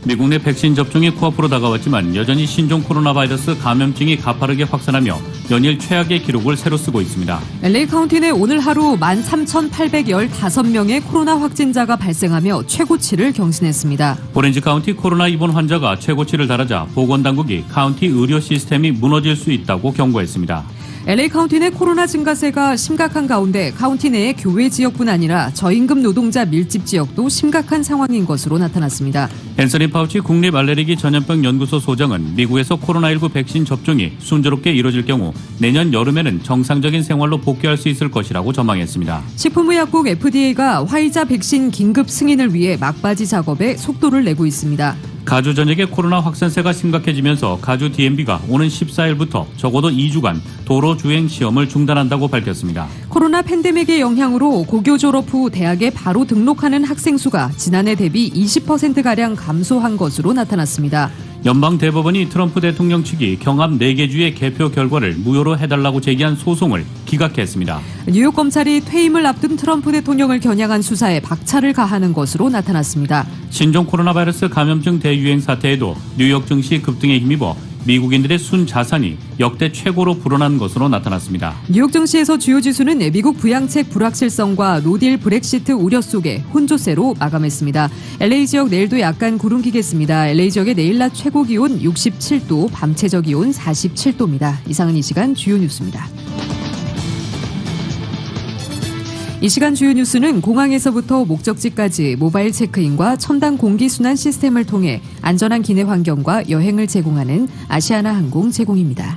미국 내 백신 접종이 코앞으로 다가왔지만 여전히 신종 코로나 바이러스 감염증이 가파르게 확산하며 연일 최악의 기록을 새로 쓰고 있습니다. LA 카운티 내 오늘 하루 13,815명의 코로나 확진자가 발생하며 최고치를 경신했습니다. 오렌지 카운티 코로나 입원 환자가 최고치를 달하자 보건당국이 카운티 의료 시스템이 무너질 수 있다고 경고했습니다. LA 카운티 내 코로나 증가세가 심각한 가운데 카운티 내의 교외 지역뿐 아니라 저임금 노동자 밀집 지역도 심각한 상황인 것으로 나타났습니다. 앤서니 파우치 국립 알레르기 전염병 연구소 소장은 미국에서 코로나19 백신 접종이 순조롭게 이뤄질 경우 내년 여름에는 정상적인 생활로 복귀할 수 있을 것이라고 전망했습니다. 식품의약국 FDA가 화이자 백신 긴급 승인을 위해 막바지 작업에 속도를 내고 있습니다. 가주 전역의 코로나 확산세가 심각해지면서 가주 DMB가 오는 14일부터 적어도 2주간 도로 주행 시험을 중단한다고 밝혔습니다. 코로나 팬데믹의 영향으로 고교 졸업 후 대학에 바로 등록하는 학생 수가 지난해 대비 20%가량 감소한 것으로 나타났습니다. 연방대법원이 트럼프 대통령 측이 경합 4개 주의 개표 결과를 무효로 해달라고 제기한 소송을 기각했습니다. 뉴욕 검찰이 퇴임을 앞둔 트럼프 대통령을 겨냥한 수사에 박차를 가하는 것으로 나타났습니다. 신종 코로나 바이러스 감염증 대유행 사태에도 뉴욕 증시 급등에 힘입어 미국인들의 순자산이 역대 최고로 불어난 것으로 나타났습니다. 뉴욕 증시에서 주요 지수는 미국 부양책 불확실성과 노딜 브렉시트 우려 속에 혼조세로 마감했습니다. LA 지역 내일도 약간 구름 끼겠습니다. LA 지역의 내일 낮 최고 기온 67도, 밤 최저 기온 47도입니다. 이상은 이 시간 주요 뉴스입니다. 이 시간 주요 뉴스는 공항에서부터 목적지까지 모바일 체크인과 첨단 공기순환 시스템을 통해 안전한 기내 환경과 여행을 제공하는 아시아나 항공 제공입니다.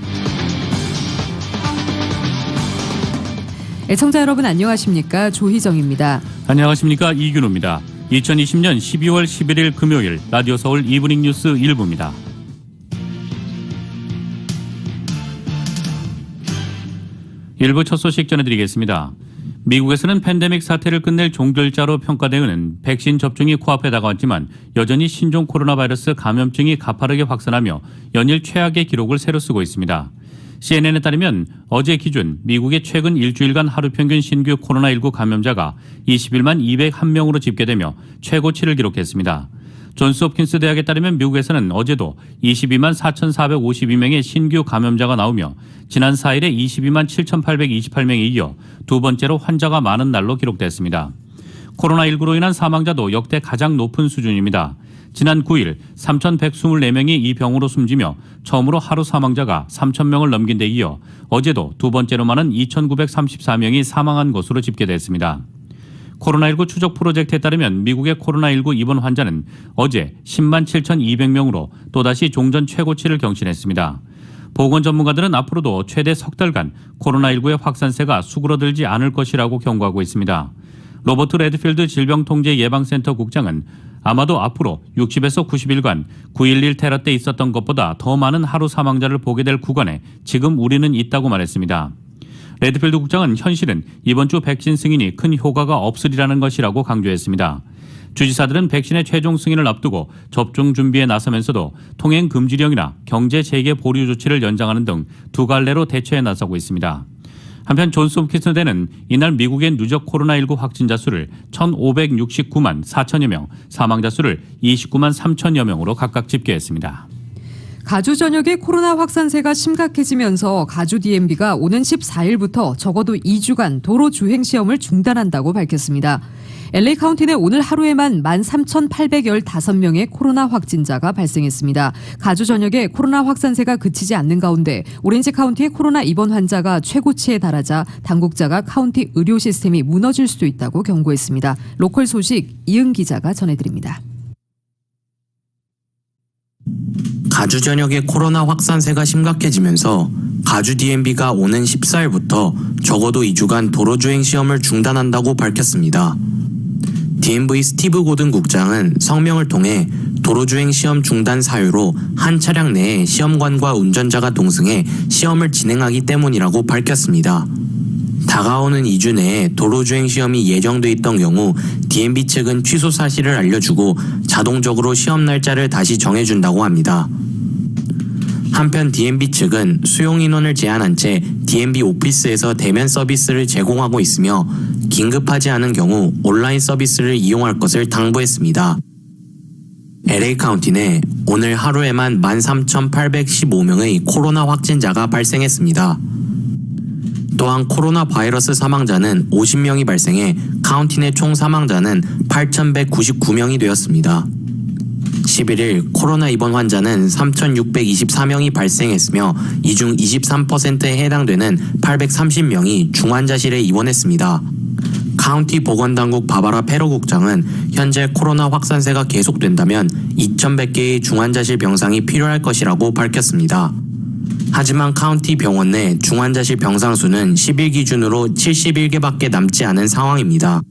애청자 여러분 안녕하십니까? 조희정입니다. 안녕하십니까? 이균호입니다. 2020년 12월 11일 금요일 라디오 서울 이브닝 뉴스 1부입니다. 일부 첫 소식 전해드리겠습니다. 미국에서는 팬데믹 사태를 끝낼 종결자로 평가되는 백신 접종이 코앞에 다가왔지만 여전히 신종 코로나 바이러스 감염증이 가파르게 확산하며 연일 최악의 기록을 새로 쓰고 있습니다. CNN에 따르면 어제 기준 미국의 최근 일주일간 하루 평균 신규 코로나19 감염자가 21만 201명으로 집계되며 최고치를 기록했습니다. 존스홉킨스 대학에 따르면 미국에서는 어제도 22만 4,452명의 신규 감염자가 나오며 지난 4일에 22만 7,828명에 이어 두 번째로 환자가 많은 날로 기록됐습니다. 코로나19로 인한 사망자도 역대 가장 높은 수준입니다. 지난 9일 3,124명이 이 병으로 숨지며 처음으로 하루 사망자가 3,000명을 넘긴 데 이어 어제도 두 번째로 많은 2,934명이 사망한 것으로 집계됐습니다. 코로나19 추적 프로젝트에 따르면 미국의 코로나19 입원 환자는 어제 10만 7,200명으로 또다시 종전 최고치를 경신했습니다. 보건 전문가들은 앞으로도 최대 석 달간 코로나19의 확산세가 수그러들지 않을 것이라고 경고하고 있습니다. 로버트 레드필드 질병통제예방센터 국장은 아마도 앞으로 60에서 90일간 9.11 테러 때 있었던 것보다 더 많은 하루 사망자를 보게 될 구간에 지금 우리는 있다고 말했습니다. 레드필드 국장은 현실은 이번 주 백신 승인이 큰 효과가 없으리라는 것이라고 강조했습니다. 주지사들은 백신의 최종 승인을 앞두고 접종 준비에 나서면서도 통행 금지령이나 경제 재개 보류 조치를 연장하는 등 두 갈래로 대처에 나서고 있습니다. 한편 존스홉킨스 대는 이날 미국의 누적 코로나19 확진자 수를 1,569만 4천여 명, 사망자 수를 29만 3천여 명으로 각각 집계했습니다. 가주 전역의 코로나 확산세가 심각해지면서 가주 DMB가 오는 14일부터 적어도 2주간 도로 주행 시험을 중단한다고 밝혔습니다. LA 카운티 내 오늘 하루에만 13,815명의 코로나 확진자가 발생했습니다. 가주 전역의 코로나 확산세가 그치지 않는 가운데 오렌지 카운티의 코로나 입원 환자가 최고치에 달하자 당국자가 카운티 의료 시스템이 무너질 수도 있다고 경고했습니다. 로컬 소식 이은 기자가 전해드립니다. 가주 전역의 코로나 확산세가 심각해지면서 가주 DMB가 오는 14일부터 적어도 2주간 도로주행 시험을 중단한다고 밝혔습니다. DMV 스티브 고든 국장은 성명을 통해 도로주행 시험 중단 사유로 한 차량 내에 시험관과 운전자가 동승해 시험을 진행하기 때문이라고 밝혔습니다. 다가오는 2주 내에 도로주행 시험이 예정돼 있던 경우 DMV 측은 취소 사실을 알려주고 자동적으로 시험 날짜를 다시 정해준다고 합니다. 한편 DMV 측은 수용 인원을 제한한 채 DMV 오피스에서 대면 서비스를 제공하고 있으며 긴급하지 않은 경우 온라인 서비스를 이용할 것을 당부했습니다. LA 카운티 내 오늘 하루에만 13,815명의 코로나 확진자가 발생했습니다. 또한 코로나 바이러스 사망자는 50명이 발생해 카운티 내 총 사망자는 8,199명이 되었습니다. 11일 코로나 입원 환자는 3,624명이 발생했으며 이 중 23%에 해당되는 830명이 중환자실에 입원했습니다. 카운티 보건당국 바바라 페로 국장은 현재 코로나 확산세가 계속된다면 2,100개의 중환자실 병상이 필요할 것이라고 밝혔습니다. 하지만 카운티 병원 내 중환자실 병상 수는 10일 기준으로 71개밖에 남지 않은 상황입니다.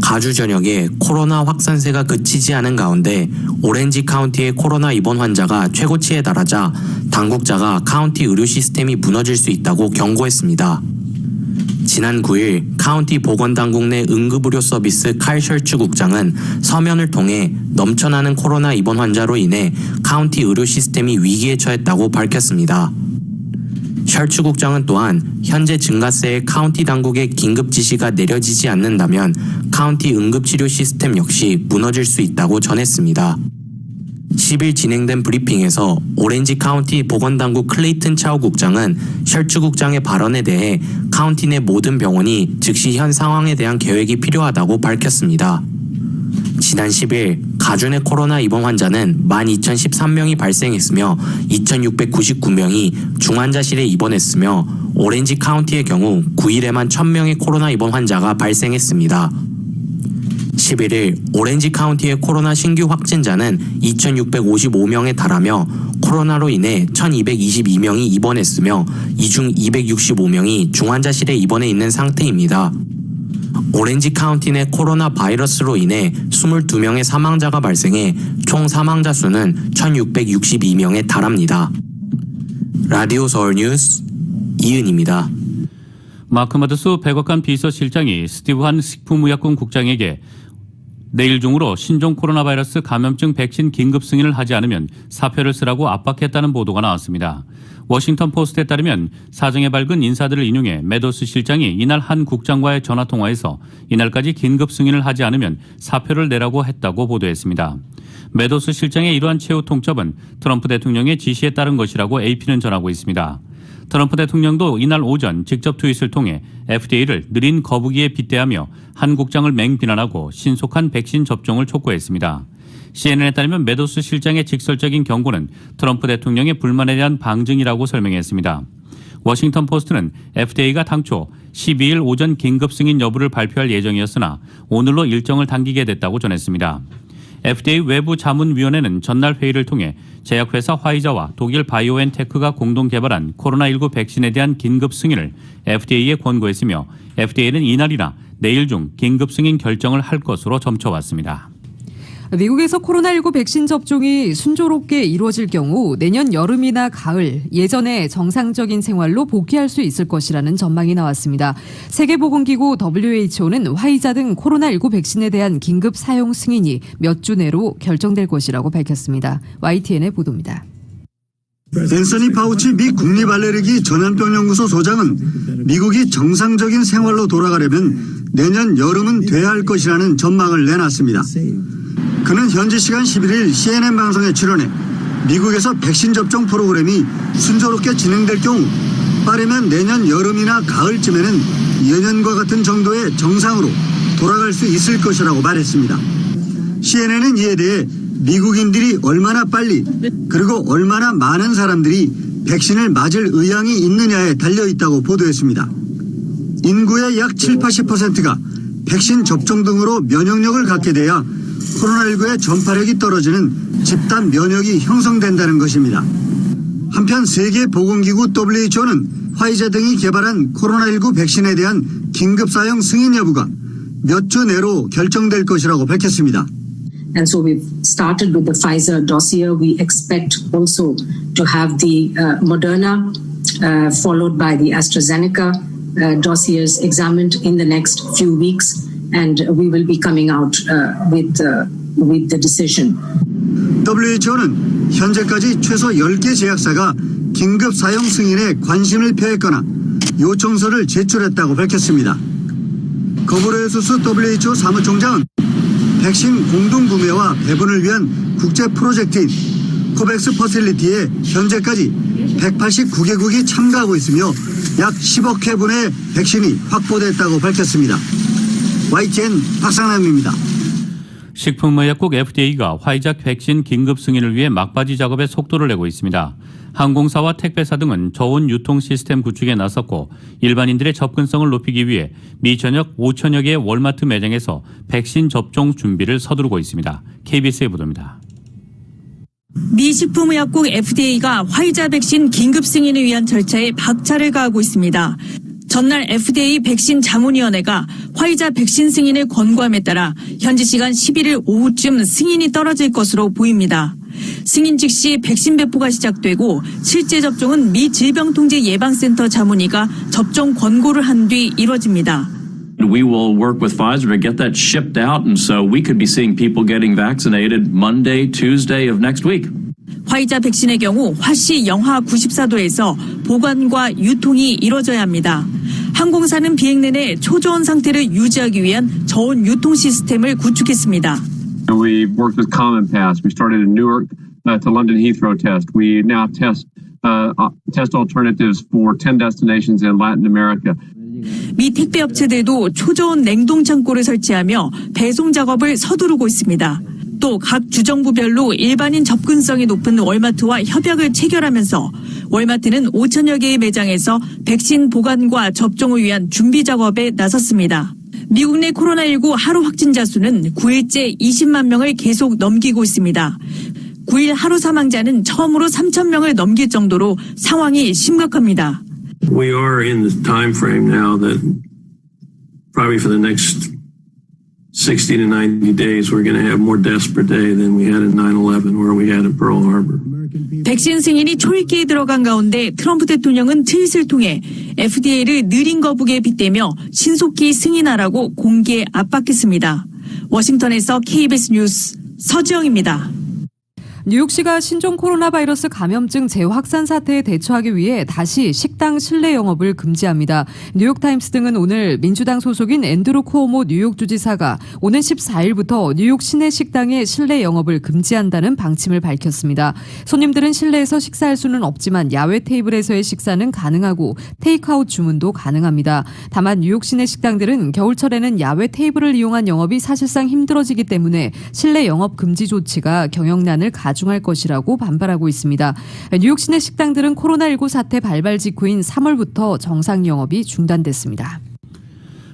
가주 전역에 코로나 확산세가 그치지 않은 가운데 오렌지 카운티의 코로나 입원 환자가 최고치에 달하자 당국자가 카운티 의료 시스템이 무너질 수 있다고 경고했습니다. 지난 9일 카운티 보건당국 내 응급의료 서비스 칼 셜츠 국장은 서면을 통해 넘쳐나는 코로나 입원 환자로 인해 카운티 의료 시스템이 위기에 처했다고 밝혔습니다. 셜츠 국장은 또한 현재 증가세에 카운티 당국의 긴급 지시가 내려지지 않는다면 카운티 응급치료 시스템 역시 무너질 수 있다고 전했습니다. 10일 진행된 브리핑에서 오렌지 카운티 보건당국 클레이튼 차오 국장은 셜츠 국장의 발언에 대해 카운티 내 모든 병원이 즉시 현 상황에 대한 계획이 필요하다고 밝혔습니다. 지난 10일 가주 내 코로나 입원 환자는 12,013명이 발생했으며 2,699명이 중환자실에 입원했으며 오렌지 카운티의 경우 9일에만 1,000명의 코로나 입원 환자가 발생했습니다. 11일 오렌지 카운티의 코로나 신규 확진자는 2,655명에 달하며 코로나로 인해 1,222명이 입원했으며 이 중 265명이 중환자실에 입원해 있는 상태입니다. 오렌지 카운티 내 코로나 바이러스로 인해 22명의 사망자가 발생해 총 사망자 수는 1,662명에 달합니다. 라디오 서울 뉴스 이은입니다. 마크 마드스 백악관 비서실장이 스티브 한 식품의약품 국장에게 내일 중으로 신종 코로나 바이러스 감염증 백신 긴급 승인을 하지 않으면 사표를 쓰라고 압박했다는 보도가 나왔습니다. 워싱턴 포스트에 따르면 사정에 밝은 인사들을 인용해 매도스 실장이 이날 한 국장과의 전화통화에서 이날까지 긴급 승인을 하지 않으면 사표를 내라고 했다고 보도했습니다. 매도스 실장의 이러한 최후 통첩은 트럼프 대통령의 지시에 따른 것이라고 AP는 전하고 있습니다. 트럼프 대통령도 이날 오전 직접 트윗을 통해 FDA를 느린 거부기에 빗대하며 한 국장을 맹비난하고 신속한 백신 접종을 촉구했습니다. CNN에 따르면 매도스 실장의 직설적인 경고는 트럼프 대통령의 불만에 대한 방증이라고 설명했습니다. 워싱턴 포스트는 FDA가 당초 12일 오전 긴급 승인 여부를 발표할 예정이었으나 오늘로 일정을 당기게 됐다고 전했습니다. FDA 외부 자문위원회는 전날 회의를 통해 제약회사 화이자와 독일 바이오엔테크가 공동 개발한 코로나19 백신에 대한 긴급 승인을 FDA에 권고했으며 FDA는 이날이나 내일 중 긴급 승인 결정을 할 것으로 점쳐왔습니다. 미국에서 코로나19 백신 접종이 순조롭게 이루어질 경우 내년 여름이나 가을 예전의 정상적인 생활로 복귀할 수 있을 것이라는 전망이 나왔습니다. 세계보건기구 WHO는 화이자 등 코로나19 백신에 대한 긴급 사용 승인이 몇 주 내로 결정될 것이라고 밝혔습니다. YTN의 보도입니다. 앤서니 파우치 미 국립알레르기 전염병연구소 소장은 미국이 정상적인 생활로 돌아가려면 내년 여름은 돼야 할 것이라는 전망을 내놨습니다. 그는 현지 시간 11일 CNN 방송에 출연해 미국에서 백신 접종 프로그램이 순조롭게 진행될 경우 빠르면 내년 여름이나 가을쯤에는 예년과 같은 정도의 정상으로 돌아갈 수 있을 것이라고 말했습니다. CNN은 이에 대해 미국인들이 얼마나 빨리 그리고 얼마나 많은 사람들이 백신을 맞을 의향이 있느냐에 달려있다고 보도했습니다. 인구의 약 7, 80%가 백신 접종 등으로 면역력을 갖게 돼야 코로나19의 전파력이 떨어지는 집단 면역이 형성된다는 것입니다. 한편 세계보건기구 WHO는 화이자 등이 개발한 코로나19 백신에 대한 긴급 사용 승인 여부가 몇 주 내로 결정될 것이라고 밝혔습니다. And so we've started with the Pfizer dossier. We expect also to have the Moderna, followed by the AstraZeneca dossiers examined in the next few weeks, and we will be coming out with the decision. WHO는 현재까지 최소 10개 제약사가 긴급 사용 승인에 관심을 표했거나 요청서를 제출했다고 밝혔습니다. 거브레수스 WHO 사무총장은 백신 공동 구매와 배분을 위한 국제 프로젝트인 코백스 퍼실리티에 현재까지 189개국이 참가하고 있으며 약 10억 회분의 백신이 확보됐다고 밝혔습니다. YTN 박상남입니다. 식품의약국 FDA가 화이자 백신 긴급 승인을 위해 막바지 작업에 속도를 내고 있습니다. 항공사와 택배사 등은 저온 유통 시스템 구축에 나섰고 일반인들의 접근성을 높이기 위해 미 전역 5천여 개의 월마트 매장에서 백신 접종 준비를 서두르고 있습니다. KBS의 보도입니다. 미 식품의약국 FDA가 화이자 백신 긴급 승인을 위한 절차에 박차를 가하고 있습니다. 전날 FDA 백신 자문위원회가 화이자 백신 승인을 권고함에 따라 현지 시간 11일 오후쯤 승인이 떨어질 것으로 보입니다. 승인 즉시 백신 배포가 시작되고 실제 접종은 미 질병통제예방센터 자문위가 접종 권고를 한 뒤 이뤄집니다. We will work with Pfizer to get that shipped out, and so we could be seeing people getting vaccinated Monday, Tuesday of next week. 화이자 백신의 경우 화씨 영하 94도에서 보관과 유통이 이뤄져야 합니다. 항공사는 비행 내내 초저온 상태를 유지하기 위한 저온 유통 시스템을 구축했습니다. We worked with Common Pass. We started in Newark to London Heathrow test. We now test alternatives for 10 destinations in Latin America. 미 택배 업체들도 초저온 냉동 창고를 설치하며 배송 작업을 서두르고 있습니다. 또 각 주정부별로 일반인 접근성이 높은 월마트와 협약을 체결하면서 월마트는 5천여 개의 매장에서 백신 보관과 접종을 위한 준비 작업에 나섰습니다. 미국 내 코로나19 하루 확진자 수는 9일째 20만 명을 계속 넘기고 있습니다. 9일 하루 사망자는 처음으로 3천 명을 넘길 정도로 상황이 심각합니다. We are in the time frame now that probably for the next 60 to 90 days we're going to have more deaths per day than we had in 9/11 or we had in Pearl Harbor. 백신 승인이 초읽기에 들어간 가운데 트럼프 대통령은 트윗을 통해 FDA를 느린 거북이에 빗대며 신속히 승인하라고 공개 압박했습니다. 워싱턴에서 KBS 뉴스 서지영입니다. 뉴욕시가 신종 코로나 바이러스 감염증 재확산 사태에 대처하기 위해 다시 식당 실내 영업을 금지합니다. 뉴욕타임스 등은 오늘 민주당 소속인 앤드루 쿠오모 뉴욕주지사가 오는 14일부터 뉴욕 시내 식당의 실내 영업을 금지한다는 방침을 밝혔습니다. 손님들은 실내에서 식사할 수는 없지만 야외 테이블에서의 식사는 가능하고 테이크아웃 주문도 가능합니다. 다만 뉴욕 시내 식당들은 겨울철에는 야외 테이블을 이용한 영업이 사실상 힘들어지기 때문에 실내 영업 금지 조치가 경영난을 가중할 것이라고 반발하고 있습니다. 뉴욕 시내 식당들은 코로나19 사태 발발 직후인 3월부터 정상 영업이 중단됐습니다.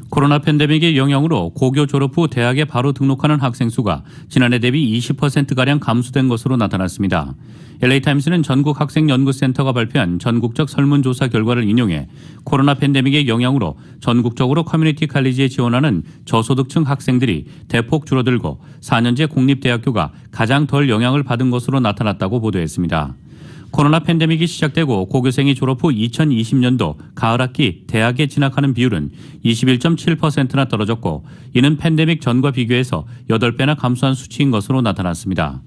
코로나 팬데믹의 영향으로 고교 졸업 후 대학에 바로 등록하는 학생 수가 지난해 대비 20%가량 감소된 것으로 나타났습니다. LA타임스는 전국학생연구센터가 발표한 전국적 설문조사 결과를 인용해 코로나 팬데믹의 영향으로 전국적으로 커뮤니티 칼리지에 지원하는 저소득층 학생들이 대폭 줄어들고 4년제 공립대학교가 가장 덜 영향을 받은 것으로 나타났다고 보도했습니다. 코로나 팬데믹이 시작되고 고교생이 졸업 후 2020년도 가을 학기 대학에 진학하는 비율은 21.7%나 떨어졌고 이는 팬데믹 전과 비교해서 8배나 감소한 수치인 것으로 나타났습니다.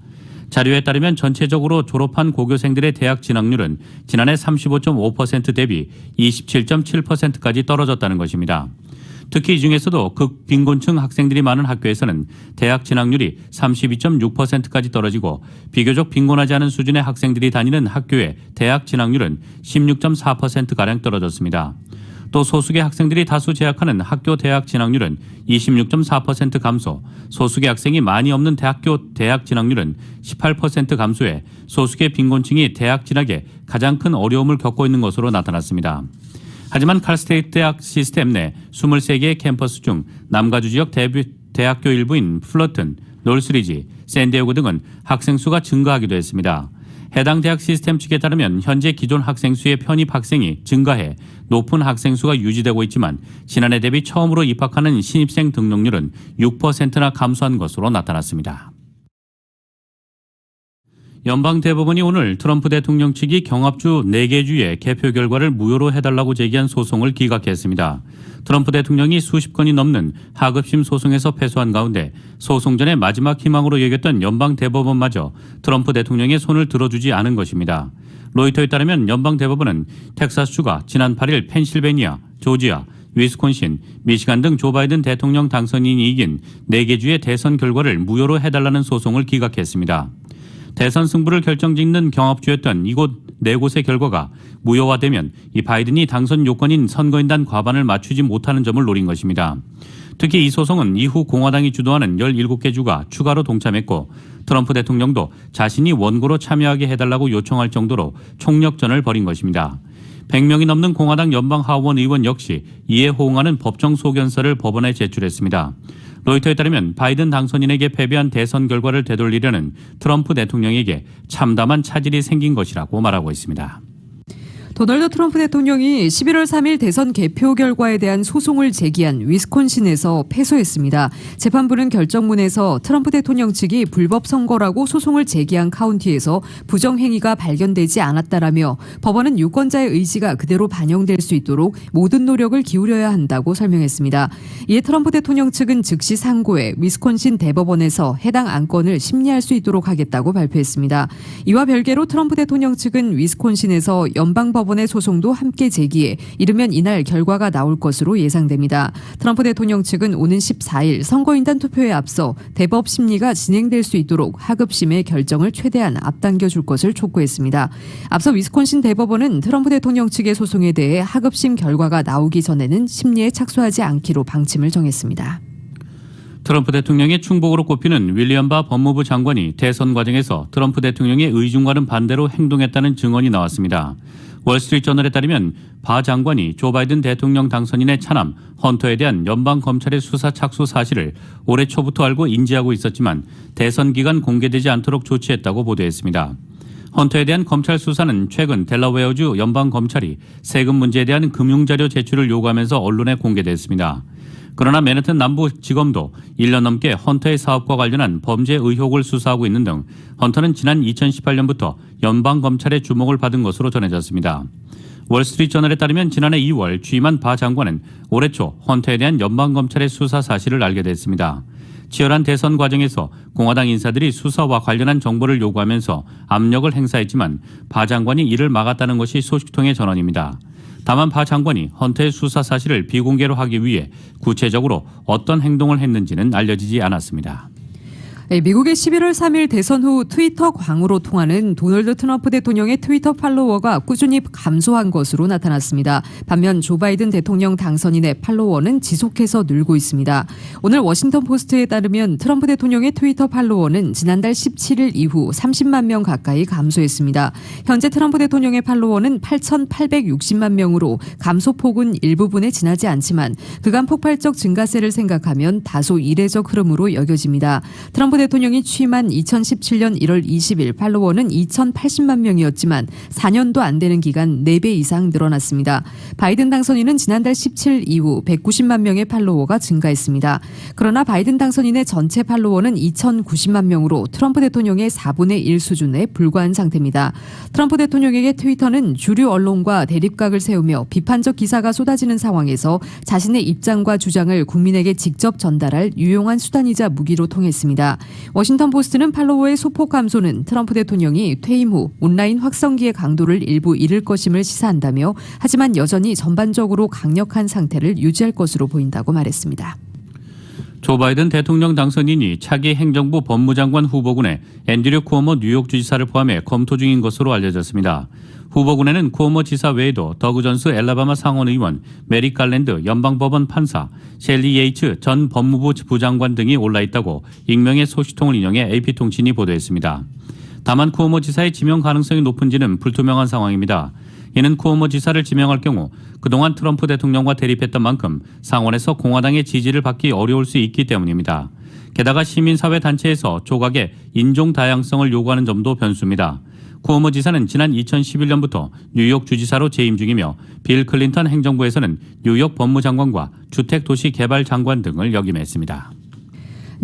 자료에 따르면 전체적으로 졸업한 고교생들의 대학 진학률은 지난해 35.5% 대비 27.7%까지 떨어졌다는 것입니다. 특히 이 중에서도 극빈곤층 학생들이 많은 학교에서는 대학 진학률이 32.6%까지 떨어지고 비교적 빈곤하지 않은 수준의 학생들이 다니는 학교의 대학 진학률은 16.4%가량 떨어졌습니다. 또 소수계 학생들이 다수 재학하는 학교 대학 진학률은 26.4% 감소, 소수계 학생이 많이 없는 대학교 대학 진학률은 18% 감소해 소수계 빈곤층이 대학 진학에 가장 큰 어려움을 겪고 있는 것으로 나타났습니다. 하지만 칼스테이트 대학 시스템 내 23개의 캠퍼스 중 남가주 지역 대학교 일부인 플러튼, 놀스리지, 샌디에고 등은 학생 수가 증가하기도 했습니다. 해당 대학 시스템 측에 따르면 현재 기존 학생 수의 편입 학생이 증가해 높은 학생 수가 유지되고 있지만 지난해 대비 처음으로 입학하는 신입생 등록률은 6%나 감소한 것으로 나타났습니다. 연방대법원이 오늘 트럼프 대통령 측이 경합주 4개 주의 개표 결과를 무효로 해달라고 제기한 소송을 기각했습니다. 트럼프 대통령이 수십 건이 넘는 하급심 소송에서 패소한 가운데 소송 전의 마지막 희망으로 여겼던 연방대법원마저 트럼프 대통령의 손을 들어주지 않은 것입니다. 로이터에 따르면 연방대법원은 텍사스주가 지난 8일 펜실베니아, 조지아, 위스콘신, 미시간 등 조 바이든 대통령 당선인이 이긴 4개 주의 대선 결과를 무효로 해달라는 소송을 기각했습니다. 대선 승부를 결정짓는 경합주였던 이곳 4곳의 결과가 무효화되면 이 바이든이 당선 요건인 선거인단 과반을 맞추지 못하는 점을 노린 것입니다. 특히 이 소송은 이후 공화당이 주도하는 17개 주가 추가로 동참했고 트럼프 대통령도 자신이 원고로 참여하게 해달라고 요청할 정도로 총력전을 벌인 것입니다. 100명이 넘는 공화당 연방하원 의원 역시 이에 호응하는 법정 소견서를 법원에 제출했습니다. 로이터에 따르면 바이든 당선인에게 패배한 대선 결과를 되돌리려는 트럼프 대통령에게 참담한 차질이 생긴 것이라고 말하고 있습니다. 도널드 트럼프 대통령이 11월 3일 대선 개표 결과에 대한 소송을 제기한 위스콘신에서 패소했습니다. 재판부는 결정문에서 트럼프 대통령 측이 불법 선거라고 소송을 제기한 카운티에서 부정행위가 발견되지 않았다라며 법원은 유권자의 의지가 그대로 반영될 수 있도록 모든 노력을 기울여야 한다고 설명했습니다. 이에 트럼프 대통령 측은 즉시 상고해 위스콘신 대법원에서 해당 안건을 심리할 수 있도록 하겠다고 발표했습니다. 이와 별개로 트럼프 대통령 측은 위스콘신에서 연방법원의 소송도 함께 제기해 이르면 이날 결과가 나올 것으로 예상됩니다. 트럼프 대통령 측은 오는 14일 선거인단 투표에 앞서 대법 심리가 진행될 수 있도록 하급심의 결정을 최대한 앞당겨 줄 것을 촉구했습니다. 앞서 위스콘신 대법원은 트럼프 대통령 측의 소송에 대해 하급심 결과가 나오기 전에는 심리에 착수하지 않기로 방침을 정했습니다. 트럼프 대통령의 충복으로 꼽히는 윌리엄 바 법무부 장관이 대선 과정에서 트럼프 대통령의 의중과는 반대로 행동했다는 증언이 나왔습니다. 월스트리트저널에 따르면 바 장관이 조 바이든 대통령 당선인의 차남 헌터에 대한 연방검찰의 수사 착수 사실을 올해 초부터 알고 인지하고 있었지만 대선 기간 공개되지 않도록 조치했다고 보도했습니다. 헌터에 대한 검찰 수사는 최근 델라웨어주 연방검찰이 세금 문제에 대한 금융자료 제출을 요구하면서 언론에 공개됐습니다. 그러나 맨해튼 남부지검도 1년 넘게 헌터의 사업과 관련한 범죄 의혹을 수사하고 있는 등 헌터는 지난 2018년부터 연방검찰의 주목을 받은 것으로 전해졌습니다. 월스트리트저널에 따르면 지난해 2월 취임한 바 장관은 올해 초 헌터에 대한 연방검찰의 수사 사실을 알게 됐습니다. 치열한 대선 과정에서 공화당 인사들이 수사와 관련한 정보를 요구하면서 압력을 행사했지만 바 장관이 이를 막았다는 것이 소식통의 전언입니다. 다만 바 장관이 헌터의 수사 사실을 비공개로 하기 위해 구체적으로 어떤 행동을 했는지는 알려지지 않았습니다. 미국의 11월 3일 대선 후 트위터 광으로 통하는 도널드 트럼프 대통령의 트위터 팔로워가 꾸준히 감소한 것으로 나타났습니다. 반면 조 바이든 대통령 당선인의 팔로워는 지속해서 늘고 있습니다. 오늘 워싱턴 포스트에 따르면 트럼프 대통령의 트위터 팔로워는 지난달 17일 이후 30만 명 가까이 감소했습니다. 현재 트럼프 대통령의 팔로워는 8,860만 명으로 감소폭은 일부분에 지나지 않지만 그간 폭발적 증가세를 생각하면 다소 이례적 흐름으로 여겨집니다. 트럼프 대통령이 취임한 2017년 1월 20일 팔로워는 2,080만 명이었지만 4년도 안 되는 기간 4배 이상 늘어났습니다. 바이든 당선인은 지난달 17일 이후 190만 명의 팔로워가 증가했습니다. 그러나 바이든 당선인의 전체 팔로워는 2,090만 명으로 트럼프 대통령의 4분의 1 수준에 불과한 상태입니다. 트럼프 대통령에게 트위터는 주류 언론과 대립각을 세우며 비판적 기사가 쏟아지는 상황에서 자신의 입장과 주장을 국민에게 직접 전달할 유용한 수단이자 무기로 통했습니다. 워싱턴 포스트는 팔로워의 소폭 감소는 트럼프 대통령이 퇴임 후 온라인 확성기의 강도를 일부 잃을 것임을 시사한다며 하지만 여전히 전반적으로 강력한 상태를 유지할 것으로 보인다고 말했습니다. 조 바이든 대통령 당선인이 차기 행정부 법무장관 후보군에 앤드류 쿠오모 뉴욕 주지사를 포함해 검토 중인 것으로 알려졌습니다. 후보군에는 쿠오모 지사 외에도 더그 존스 엘라바마 상원의원, 메릭 갈랜드 연방법원 판사, 셸리 예이츠 전 법무부 부장관 등이 올라있다고 익명의 소식통을 인용해 AP통신이 보도했습니다. 다만 쿠오모 지사의 지명 가능성이 높은지는 불투명한 상황입니다. 이는 쿠오모 지사를 지명할 경우 그동안 트럼프 대통령과 대립했던 만큼 상원에서 공화당의 지지를 받기 어려울 수 있기 때문입니다. 게다가 시민사회단체에서 조각의 인종 다양성을 요구하는 점도 변수입니다. 쿠오모 지사는 지난 2011년부터 뉴욕 주지사로 재임 중이며 빌 클린턴 행정부에서는 뉴욕 법무장관과 주택도시개발장관 등을 역임했습니다.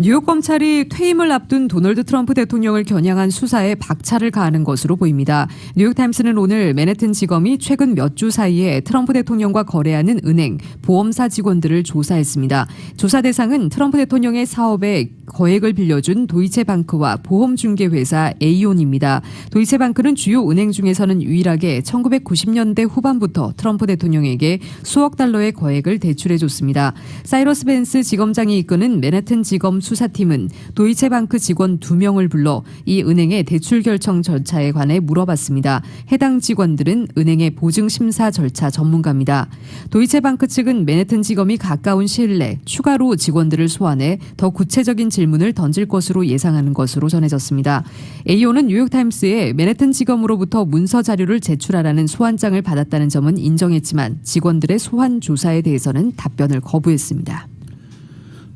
뉴욕 검찰이 퇴임을 앞둔 도널드 트럼프 대통령을 겨냥한 수사에 박차를 가하는 것으로 보입니다. 뉴욕타임스는 오늘 맨해튼 지검이 최근 몇 주 사이에 트럼프 대통령과 거래하는 은행, 보험사 직원들을 조사했습니다. 조사 대상은 트럼프 대통령의 사업에 거액을 빌려준 도이체방크와 보험중개회사 에이온입니다. 도이체방크는 주요 은행 중에서는 유일하게 1990년대 후반부터 트럼프 대통령에게 수억 달러의 거액을 대출해줬습니다. 사이러스 벤스 지검장이 이끄는 맨해튼 지검 수사팀은 도이체방크 직원 2명을 불러 이 은행의 대출 결정 절차에 관해 물어봤습니다. 해당 직원들은 은행의 보증 심사 절차 전문가입니다. 도이체방크 측은 맨해튼 지검이 가까운 시일 내 추가로 직원들을 소환해 더 구체적인 질문을 던질 것으로 예상하는 것으로 전해졌습니다. 에이오는 뉴욕타임스에 맨해튼 지검으로부터 문서 자료를 제출하라는 소환장을 받았다는 점은 인정했지만 직원들의 소환 조사에 대해서는 답변을 거부했습니다.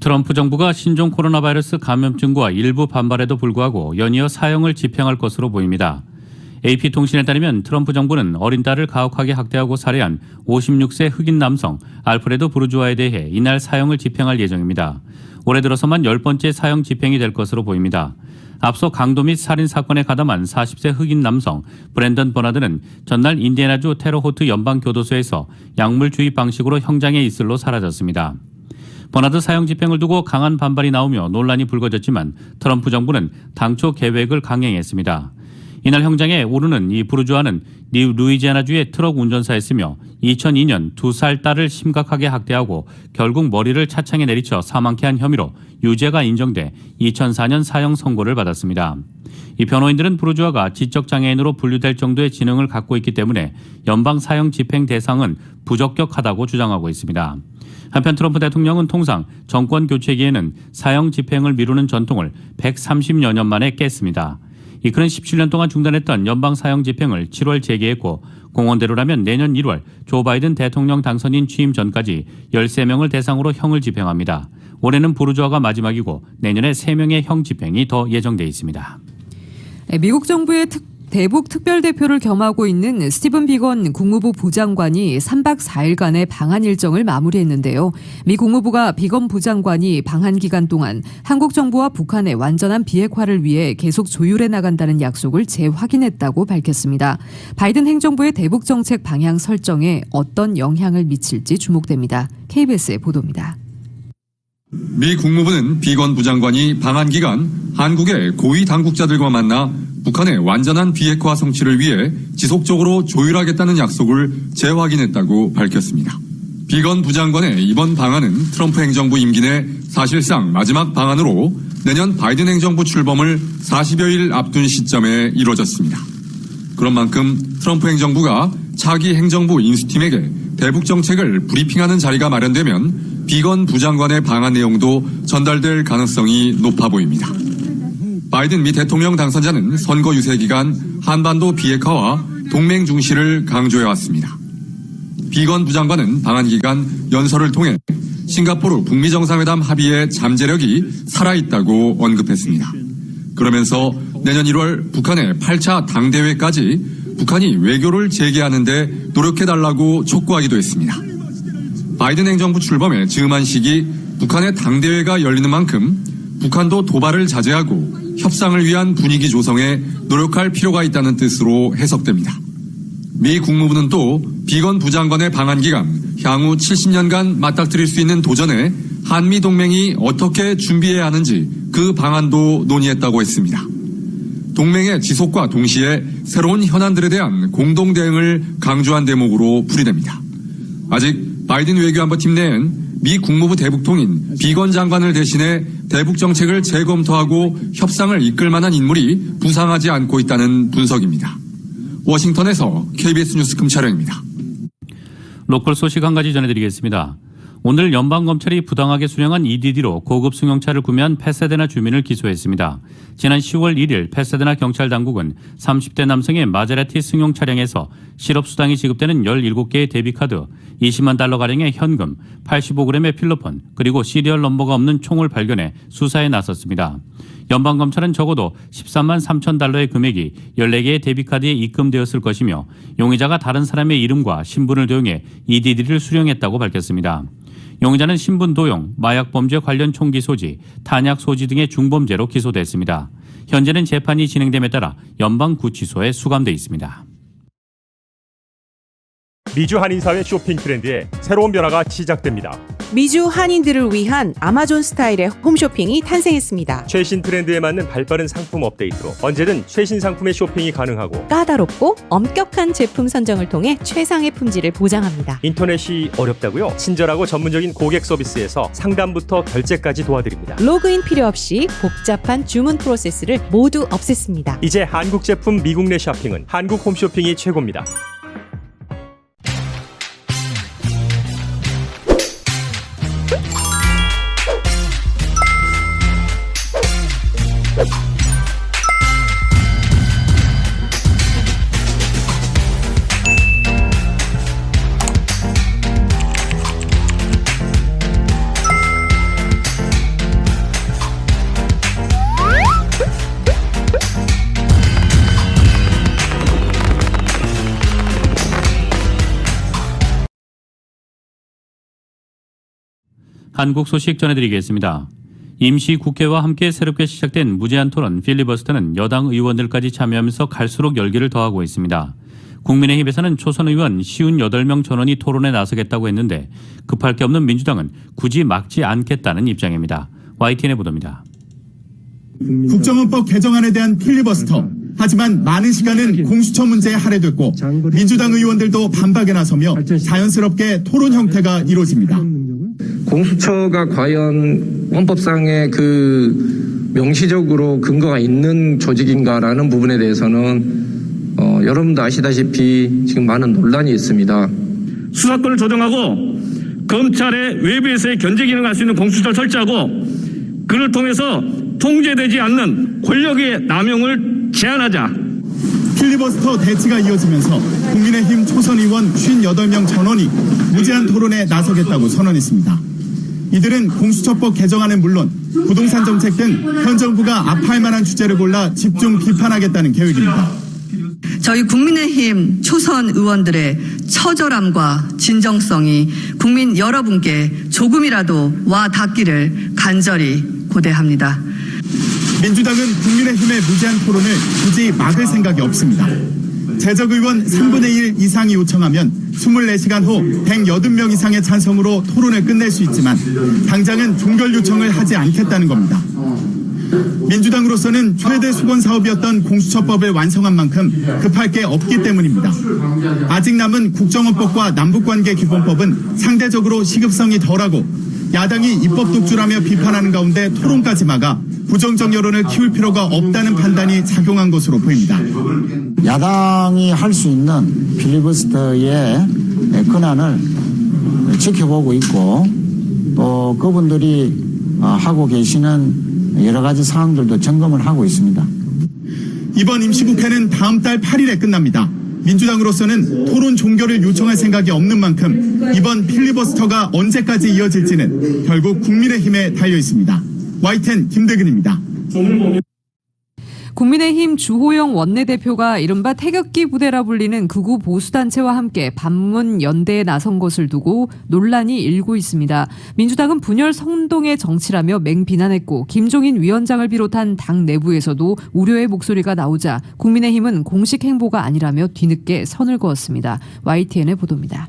트럼프 정부가 신종 코로나 바이러스 감염증과 일부 반발에도 불구하고 연이어 사형을 집행할 것으로 보입니다. AP통신에 따르면 트럼프 정부는 어린 딸을 가혹하게 학대하고 살해한 56세 흑인 남성 알프레도 부르주아에 대해 이날 사형을 집행할 예정입니다. 올해 들어서만 10번째 사형 집행이 될 것으로 보입니다. 앞서 강도 및 살인 사건에 가담한 40세 흑인 남성 브랜던 버나드는 전날 인디애나주 테러호트 연방교도소에서 약물 주입 방식으로 형장에 있을로 사라졌습니다. 버나드 사형 집행을 두고 강한 반발이 나오며 논란이 불거졌지만 트럼프 정부는 당초 계획을 강행했습니다. 이날 형장에 오르는 이 부르주아는 루이지애나주의 트럭 운전사였으며 2002년 2살 딸을 심각하게 학대하고 결국 머리를 차창에 내리쳐 사망케 한 혐의로 유죄가 인정돼 2004년 사형 선고를 받았습니다. 이 변호인들은 부르주아가 지적장애인으로 분류될 정도의 지능을 갖고 있기 때문에 연방 사형 집행 대상은 부적격하다고 주장하고 있습니다. 한편 트럼프 대통령은 통상 정권 교체기에는 사형 집행을 미루는 전통을 130여 년 만에 깼습니다. 그는 17년 동안 중단했던 연방 사형 집행을 7월 재개했고 공원대로라면 내년 1월 조 바이든 대통령 당선인 취임 전까지 13명을 대상으로 형을 집행합니다. 올해는 부르주아가 마지막이고 내년에 3명의 형 집행이 더 예정돼 있습니다. 미국 정부의 대북 특별대표를 겸하고 있는 스티븐 비건 국무부 부장관이 3박 4일간의 방한 일정을 마무리했는데요. 미 국무부가 비건 부장관이 방한 기간 동안 한국 정부와 북한의 완전한 비핵화를 위해 계속 조율해 나간다는 약속을 재확인했다고 밝혔습니다. 바이든 행정부의 대북 정책 방향 설정에 어떤 영향을 미칠지 주목됩니다. KBS의 보도입니다. 미 국무부는 비건 부장관이 방한 기간 한국의 고위 당국자들과 만나 북한의 완전한 비핵화 성취를 위해 지속적으로 조율하겠다는 약속을 재확인했다고 밝혔습니다. 비건 부장관의 이번 방안은 트럼프 행정부 임기 내 사실상 마지막 방안으로 내년 바이든 행정부 출범을 40여일 앞둔 시점에 이뤄졌습니다. 그런 만큼 트럼프 행정부가 차기 행정부 인수팀에게 대북 정책을 브리핑하는 자리가 마련되면 비건 부장관의 방안 내용도 전달될 가능성이 높아 보입니다. 바이든 미 대통령 당선자는 선거 유세 기간 한반도 비핵화와 동맹 중시를 강조해왔습니다. 비건 부장관은 방한 기간 연설을 통해 싱가포르 북미 정상회담 합의의 잠재력이 살아있다고 언급했습니다. 그러면서 내년 1월 북한의 8차 당대회까지 북한이 외교를 재개하는 데 노력해달라고 촉구하기도 했습니다. 바이든 행정부 출범에 즈음한 시기 북한의 당대회가 열리는 만큼 북한도 도발을 자제하고 협상을 위한 분위기 조성에 노력할 필요가 있다는 뜻으로 해석됩니다. 미 국무부는 또 비건 부장관의 방한 기간 향후 70년간 맞닥뜨릴 수 있는 도전에 한미 동맹이 어떻게 준비해야 하는지 그 방안도 논의했다고 했습니다. 동맹의 지속과 동시에 새로운 현안들에 대한 공동 대응을 강조한 대목으로 풀이됩니다. 아직 바이든 외교안보팀 내엔 미 국무부 대북통인 비건 장관을 대신해 대북 정책을 재검토하고 협상을 이끌 만한 인물이 부상하지 않고 있다는 분석입니다. 워싱턴에서 KBS 뉴스 금차령입니다. 로컬 소식 한 가지 전해드리겠습니다. 오늘 연방검찰이 부당하게 수령한 EDD로 고급 승용차를 구매한 패사데나 주민을 기소했습니다. 지난 10월 1일 패사데나 경찰당국은 30대 남성의 마제라티 승용 차량에서 실업수당이 지급되는 17개의 데비카드, 20만 달러가량의 현금, 85g의 필로폰, 그리고 시리얼 넘버가 없는 총을 발견해 수사에 나섰습니다. 연방검찰은 적어도 13만 3천 달러의 금액이 14개의 데비카드에 입금되었을 것이며 용의자가 다른 사람의 이름과 신분을 도용해 EDD를 수령했다고 밝혔습니다. 용의자는 신분 도용, 마약 범죄 관련 총기 소지, 탄약 소지 등의 중범죄로 기소됐습니다. 현재는 재판이 진행됨에 따라 연방구치소에 수감돼 있습니다. 미주 한인사회 쇼핑 트렌드에 새로운 변화가 시작됩니다. 미주 한인들을 위한 아마존 스타일의 홈쇼핑이 탄생했습니다. 최신 트렌드에 맞는 발빠른 상품 업데이트로 언제든 최신 상품의 쇼핑이 가능하고 까다롭고 엄격한 제품 선정을 통해 최상의 품질을 보장합니다. 인터넷이 어렵다고요? 친절하고 전문적인 고객 서비스에서 상담부터 결제까지 도와드립니다. 로그인 필요 없이 복잡한 주문 프로세스를 모두 없앴습니다. 이제 한국 제품 미국 내 쇼핑은 한국 홈쇼핑이 최고입니다. 한국 소식 전해드리겠습니다. 임시국회와 함께 새롭게 시작된 무제한 토론 필리버스터는 여당 의원들까지 참여하면서 갈수록 열기를 더하고 있습니다. 국민의힘에서는 초선 의원 58명 전원이 토론에 나서겠다고 했는데 급할 게 없는 민주당은 굳이 막지 않겠다는 입장입니다. YTN의 보도입니다. 국정원법 개정안에 대한 필리버스터. 하지만 많은 시간은 공수처 문제에 할애됐고 민주당 의원들도 반박에 나서며 자연스럽게 토론 형태가 이루어집니다. 공수처가 과연 원법상의 명시적으로 근거가 있는 조직인가라는 부분에 대해서는 여러분도 아시다시피 지금 많은 논란이 있습니다. 수사권을 조정하고 검찰의 외부에서의 견제 기능을 할 수 있는 공수처를 설치하고 그를 통해서 통제되지 않는 권력의 남용을 제한하자. 필리버스터 대치가 이어지면서 국민의힘 초선 의원 58명 전원이 무제한 토론에 나서겠다고 선언했습니다. 이들은 공수처법 개정안은 물론 부동산 정책 등 현 정부가 아파할 만한 주제를 골라 집중 비판하겠다는 계획입니다. 저희 국민의힘 초선 의원들의 처절함과 진정성이 국민 여러분께 조금이라도 와 닿기를 간절히 고대합니다. 민주당은 국민의힘의 무제한 토론을 굳이 막을 생각이 없습니다. 재적 의원 3분의 1 이상이 요청하면 24시간 후 180명 이상의 찬성으로 토론을 끝낼 수 있지만 당장은 종결 요청을 하지 않겠다는 겁니다. 민주당으로서는 최대 수건 사업이었던 공수처법을 완성한 만큼 급할 게 없기 때문입니다. 아직 남은 국정원법과 남북관계기본법은 상대적으로 시급성이 덜하고 야당이 입법 독주라며 비판하는 가운데 토론까지 막아 부정적 여론을 키울 필요가 없다는 판단이 작용한 것으로 보입니다. 야당이 할 수 있는 필리버스터의 권한을 지켜보고 있고 또 그분들이 하고 계시는 여러 가지 사항들도 점검을 하고 있습니다. 이번 임시국회는 다음 달 8일에 끝납니다. 민주당으로서는 토론 종결을 요청할 생각이 없는 만큼 이번 필리버스터가 언제까지 이어질지는 결국 국민의힘에 달려 있습니다. YTN 김대근입니다. 국민의힘 주호영 원내대표가 이른바 태극기 부대라 불리는 극우 보수단체와 함께 반문 연대에 나선 것을 두고 논란이 일고 있습니다. 민주당은 분열 선동의 정치라며 맹비난했고 김종인 위원장을 비롯한 당 내부에서도 우려의 목소리가 나오자 국민의힘은 공식 행보가 아니라며 뒤늦게 선을 그었습니다. YTN의 보도입니다.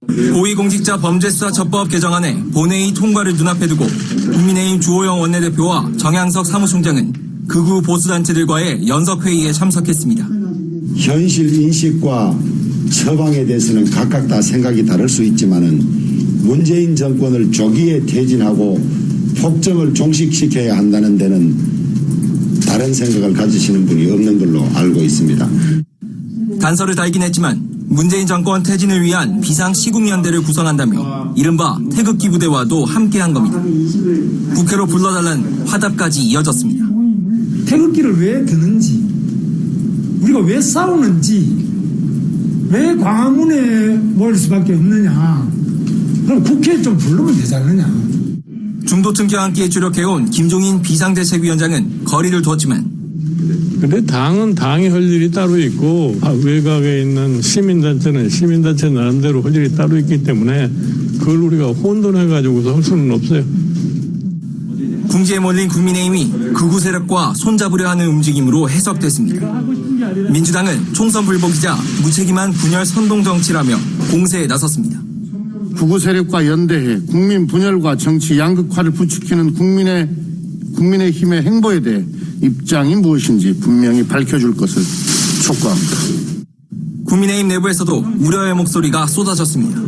고위공직자 범죄수사처법 개정안의 본회의 통과를 눈앞에 두고 국민의힘 주호영 원내대표와 정양석 사무총장은 극우 보수단체들과의 연석회의에 참석했습니다. 현실 인식과 처방에 대해서는 각각 다 생각이 다를 수 있지만은 문재인 정권을 조기에 퇴진하고 폭정을 종식시켜야 한다는 데는 다른 생각을 가지시는 분이 없는 걸로 알고 있습니다. 단서를 달긴 했지만 문재인 정권 퇴진을 위한 비상시국연대를 구성한다며 이른바 태극기 부대와도 함께한 겁니다. 국회로 불러달라는 화답까지 이어졌습니다. 태극기를 왜 드는지, 우리가 왜 싸우는지, 왜 광화문에 모일 수밖에 없느냐, 그럼 국회에 좀 부르면 되지 않느냐. 중도층 껴안기에 주력해온 김종인 비상대책위원장은 거리를 두었지만 근데 당은 당이 할 일이 따로 있고 외곽에 있는 시민단체는 시민단체 나름대로 할 일이 따로 있기 때문에 그걸 우리가 혼돈해가지고서 할 수는 없어요. 궁지에 몰린 국민의힘이 극우 세력과 손잡으려 하는 움직임으로 해석됐습니다. 민주당은 총선 불복이자 무책임한 분열 선동 정치라며 공세에 나섰습니다. 극우 세력과 연대해 국민 분열과 정치 양극화를 부추기는 국민의힘의 행보에 대해 입장이 무엇인지 분명히 밝혀줄 것을 촉구합니다. 국민의힘 내부에서도 우려의 목소리가 쏟아졌습니다.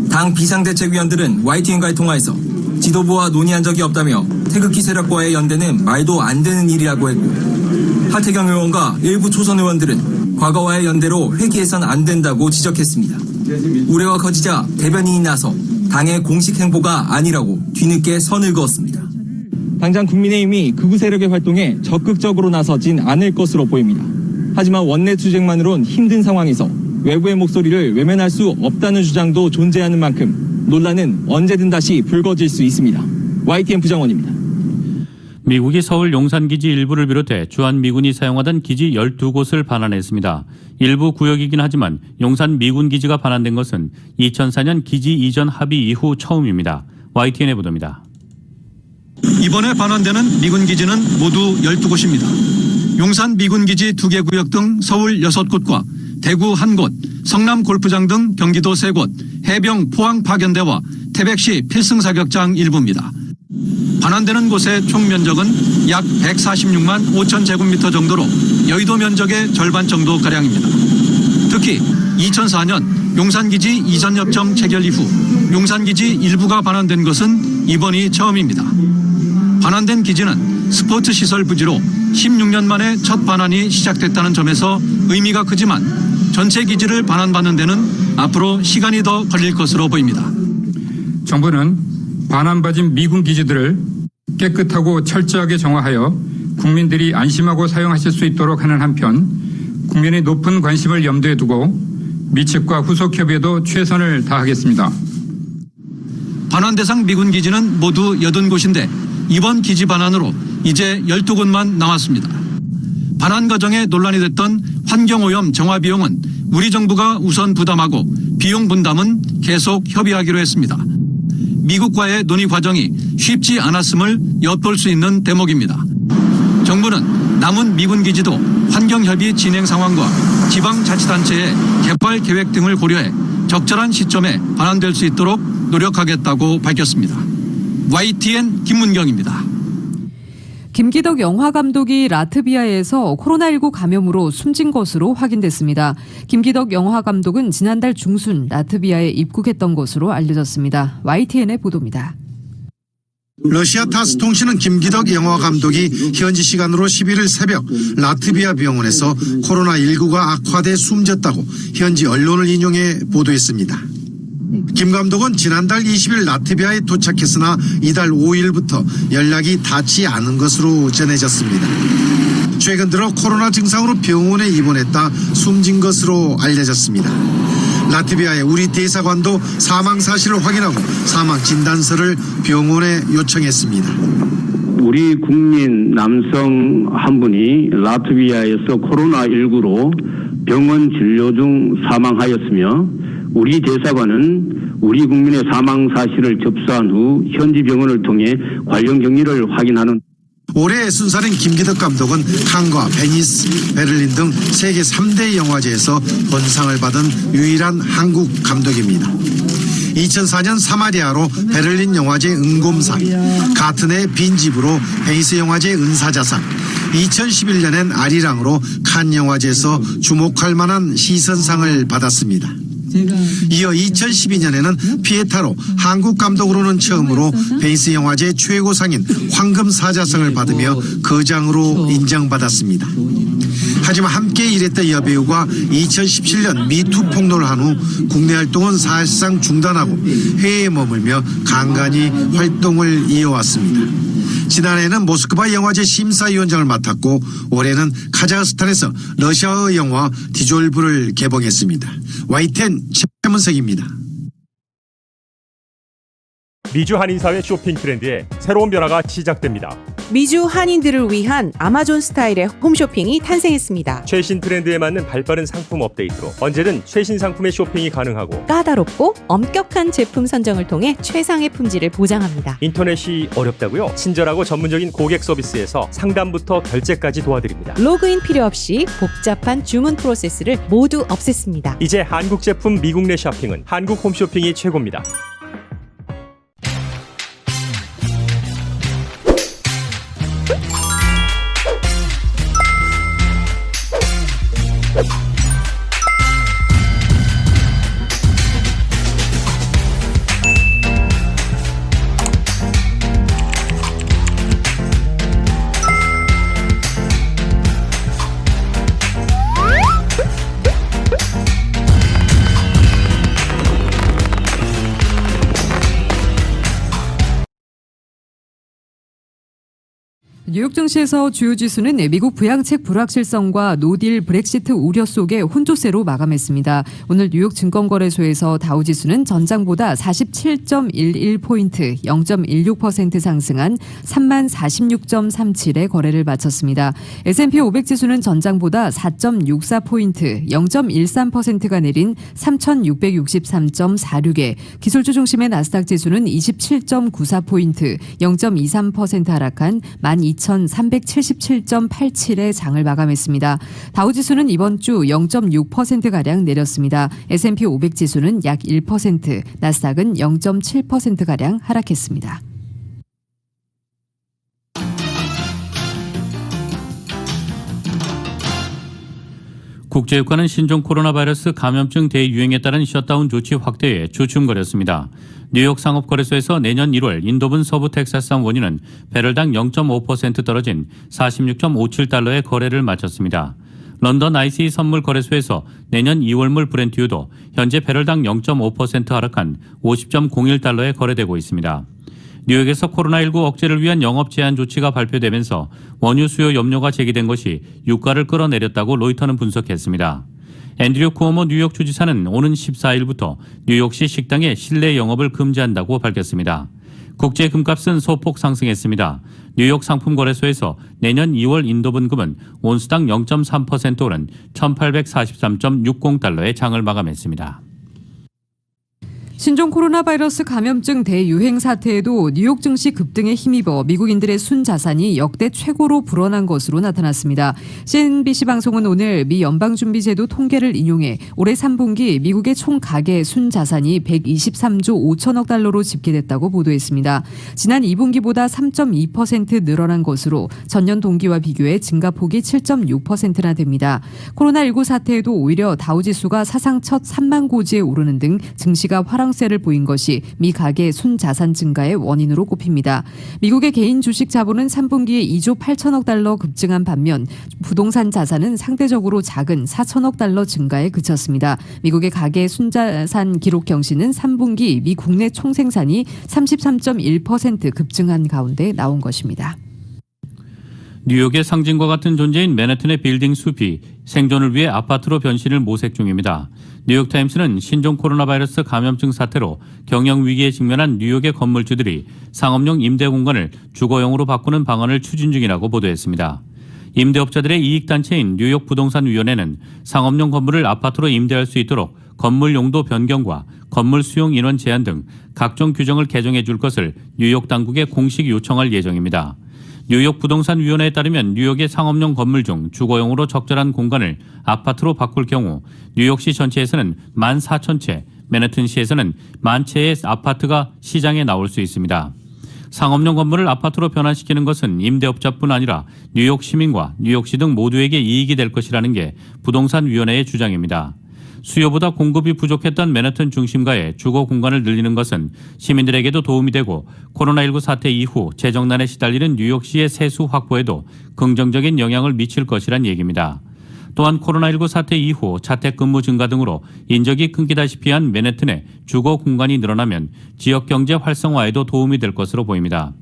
당 비상대책위원들은 YTN과의 통화에서 지도부와 논의한 적이 없다며 태극기 세력과의 연대는 말도 안 되는 일이라고 했고, 하태경 의원과 일부 초선 의원들은 과거와의 연대로 회귀해선 안 된다고 지적했습니다. 우려가 커지자 대변인이 나서 당의 공식 행보가 아니라고 뒤늦게 선을 그었습니다. 당장 국민의힘이 극우 세력의 활동에 적극적으로 나서진 않을 것으로 보입니다. 하지만 원내 투쟁만으론 힘든 상황에서 외부의 목소리를 외면할 수 없다는 주장도 존재하는 만큼 논란은 언제든 다시 불거질 수 있습니다. YTN 부정원입니다. 미국이 서울 용산기지 일부를 비롯해 주한미군이 사용하던 기지 12곳을 반환했습니다. 일부 구역이긴 하지만 용산 미군기지가 반환된 것은 2004년 기지 이전 합의 이후 처음입니다. YTN의 보도입니다. 이번에 반환되는 미군기지는 모두 12곳입니다. 용산 미군기지 2개 구역 등 서울 6곳과 대구 1곳, 성남 골프장 등 경기도 3곳, 해병 포항 파견대와 태백시 필승사격장 일부입니다. 반환되는 곳의 총 면적은 약 146만 5천 제곱미터 정도로 여의도 면적의 절반 정도 가량입니다. 특히 2004년 용산기지 이전협정 체결 이후 용산기지 일부가 반환된 것은 이번이 처음입니다. 반환된 기지는 스포츠 시설 부지로 16년 만에 첫 반환이 시작됐다는 점에서 의미가 크지만 전체 기지를 반환받는 데는 앞으로 시간이 더 걸릴 것으로 보입니다. 정부는 반환받은 미군 기지들을 깨끗하고 철저하게 정화하여 국민들이 안심하고 사용하실 수 있도록 하는 한편 국민의 높은 관심을 염두에 두고 미측과 후속 협의에도 최선을 다하겠습니다. 반환 대상 미군 기지는 모두 80곳인데 이번 기지 반환으로 이제 12곳만 남았습니다. 반환 과정에 논란이 됐던 환경오염 정화 비용은 우리 정부가 우선 부담하고 비용 분담은 계속 협의하기로 했습니다. 미국과의 논의 과정이 쉽지 않았음을 엿볼 수 있는 대목입니다. 정부는 남은 미군 기지도 환경협의 진행 상황과 지방자치단체의 개발 계획 등을 고려해 적절한 시점에 반환될 수 있도록 노력하겠다고 밝혔습니다. YTN 김문경입니다. 김기덕 영화감독이 라트비아에서 코로나19 감염으로 숨진 것으로 확인됐습니다. 김기덕 영화감독은 지난달 중순 라트비아에 입국했던 것으로 알려졌습니다. YTN의 보도입니다. 러시아 타스 통신은 김기덕 영화감독이 현지 시간으로 11일 새벽 라트비아 병원에서 코로나19가 악화돼 숨졌다고 현지 언론을 인용해 보도했습니다. 김 감독은 지난달 20일 라트비아에 도착했으나 이달 5일부터 연락이 닿지 않은 것으로 전해졌습니다. 최근 들어 코로나 증상으로 병원에 입원했다 숨진 것으로 알려졌습니다. 라트비아의 우리 대사관도 사망 사실을 확인하고 사망 진단서를 병원에 요청했습니다. 우리 국민 남성 한 분이 라트비아에서 코로나19로 병원 진료 중 사망하였으며 우리 대사관은 우리 국민의 사망 사실을 접수한 후 현지 병원을 통해 관련 경위를 확인하는. 올해 순살인 김기덕 감독은 칸과 베니스, 베를린 등 세계 3대 영화제에서 본상을 받은 유일한 한국 감독입니다. 2004년 사마리아로 베를린 영화제 은곰상, 같은 해 빈집으로 베니스 영화제 은사자상, 2011년엔 아리랑으로 칸 영화제에서 주목할 만한 시선상을 받았습니다. 이어 2012년에는 피에타로 한국 감독으로는 처음으로 베니스 영화제 최고상인 황금사자상을 받으며 거장으로 인정받았습니다. 하지만 함께 일했던 여배우가 2017년 미투 폭로를 한 후 국내 활동은 사실상 중단하고 해외에 머물며 간간히 활동을 이어왔습니다. 지난해에는 모스크바 영화제 심사위원장을 맡았고 올해는 카자흐스탄에서 러시아어 영화 디졸브를 개봉했습니다. YTN 최문석입니다. 미주 한인사회 쇼핑 트렌드에 새로운 변화가 시작됩니다. 미주 한인들을 위한 아마존 스타일의 홈쇼핑이 탄생했습니다. 최신 트렌드에 맞는 발빠른 상품 업데이트로 언제든 최신 상품의 쇼핑이 가능하고 까다롭고 엄격한 제품 선정을 통해 최상의 품질을 보장합니다. 인터넷이 어렵다고요? 친절하고 전문적인 고객 서비스에서 상담부터 결제까지 도와드립니다. 로그인 필요 없이 복잡한 주문 프로세스를 모두 없앴습니다. 이제 한국 제품 미국 내 쇼핑은 한국 홈쇼핑이 최고입니다. 뉴욕 증시에서 주요 지수는 미국 부양책 불확실성과 노딜 브렉시트 우려 속에 혼조세로 마감했습니다. 오늘 뉴욕 증권거래소에서 다우지수는 전장보다 47.11포인트 0.16% 상승한 3046.37에 거래를 마쳤습니다. S&P 500지수는 전장보다 4.64포인트 0.13%가 내린 3663.46에 기술주 중심의 나스닥 지수는 27.94포인트 0.23% 하락한 12,377.87의 장을 마감했습니다. 다우지수는 이번 주 0.6%가량 내렸습니다. S&P 500지수는 약 1%, 나스닥은 0.7%가량 하락했습니다. 국제유가는 신종 코로나 바이러스 감염증 대유행에 따른 셧다운 조치 확대에 주춤거렸습니다. 뉴욕 상업거래소에서 내년 1월 인도분 서부 텍사스산 원유는 배럴당 0.5% 떨어진 46.57달러에 거래를 마쳤습니다. 런던 ICE 선물 거래소에서 내년 2월물 브렌트유도 현재 배럴당 0.5% 하락한 50.01달러에 거래되고 있습니다. 뉴욕에서 코로나19 억제를 위한 영업 제한 조치가 발표되면서 원유 수요 염려가 제기된 것이 유가를 끌어내렸다고 로이터는 분석했습니다. 앤드류 쿠오모 뉴욕 주지사는 오는 14일부터 뉴욕시 식당의 실내 영업을 금지한다고 밝혔습니다. 국제 금값은 소폭 상승했습니다. 뉴욕 상품거래소에서 내년 2월 인도분금은 온수당 0.3% 오른 1843.60달러의 장을 마감했습니다. 신종 코로나 바이러스 감염증 대유행 사태에도 뉴욕 증시 급등에 힘입어 미국인들의 순자산이 역대 최고로 불어난 것으로 나타났습니다. CNBC 방송은 오늘 미 연방준비제도 통계를 인용해 올해 3분기 미국의 총 가계 순자산이 123조 5천억 달러로 집계됐다고 보도했습니다. 지난 2분기보다 3.2% 늘어난 것으로 전년 동기와 비교해 증가폭이 7.6%나 됩니다. 코로나19 사태에도 오히려 다우지수가 사상 첫 3만 고지에 오르는 등 증시가 세를 보인 것이 미 가계 순자산 증가의 원인으로 꼽힙니다. 미국의 개인 주식 자본은 3분기에 2조 8천억 달러 급증한 반면 부동산 자산은 상대적으로 작은 4천억 달러 증가에 그쳤습니다. 미국의 가계 순자산 기록 경신은 3분기 미 국내 총생산이 33.1% 급증한 가운데 나온 것입니다. 뉴욕의 상징과 같은 존재인 맨해튼의 빌딩 숲이 생존을 위해 아파트로 변신을 모색 중입니다. 뉴욕타임스는 신종 코로나 바이러스 감염증 사태로 경영 위기에 직면한 뉴욕의 건물주들이 상업용 임대 공간을 주거용으로 바꾸는 방안을 추진 중이라고 보도했습니다. 임대업자들의 이익단체인 뉴욕 부동산위원회는 상업용 건물을 아파트로 임대할 수 있도록 건물 용도 변경과 건물 수용 인원 제한 등 각종 규정을 개정해 줄 것을 뉴욕 당국에 공식 요청할 예정입니다. 뉴욕 부동산위원회에 따르면 뉴욕의 상업용 건물 중 주거용으로 적절한 공간을 아파트로 바꿀 경우 뉴욕시 전체에서는 14,000채, 맨해튼시에서는 10,000채의 아파트가 시장에 나올 수 있습니다. 상업용 건물을 아파트로 변환시키는 것은 임대업자뿐 아니라 뉴욕 시민과 뉴욕시 등 모두에게 이익이 될 것이라는 게 부동산위원회의 주장입니다. 수요보다 공급이 부족했던 맨해튼 중심가의 주거 공간을 늘리는 것은 시민들에게도 도움이 되고 코로나19 사태 이후 재정난에 시달리는 뉴욕시의 세수 확보에도 긍정적인 영향을 미칠 것이란 얘기입니다. 또한 코로나19 사태 이후 자택근무 증가 등으로 인적이 끊기다시피 한 맨해튼의 주거 공간이 늘어나면 지역 경제 활성화에도 도움이 될 것으로 보입니다.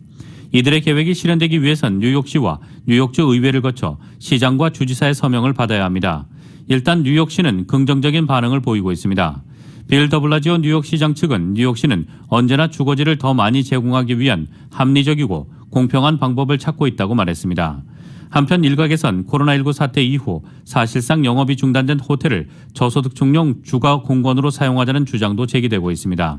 이들의 계획이 실현되기 위해선 뉴욕시와 뉴욕주 의회를 거쳐 시장과 주지사의 서명을 받아야 합니다. 일단 뉴욕시는 긍정적인 반응을 보이고 있습니다. 빌 더블라지오 뉴욕시장 측은 뉴욕시는 언제나 주거지를 더 많이 제공하기 위한 합리적이고 공평한 방법을 찾고 있다고 말했습니다. 한편 일각에선 코로나19 사태 이후 사실상 영업이 중단된 호텔을 저소득층용 주거 공간으로 사용하자는 주장도 제기되고 있습니다.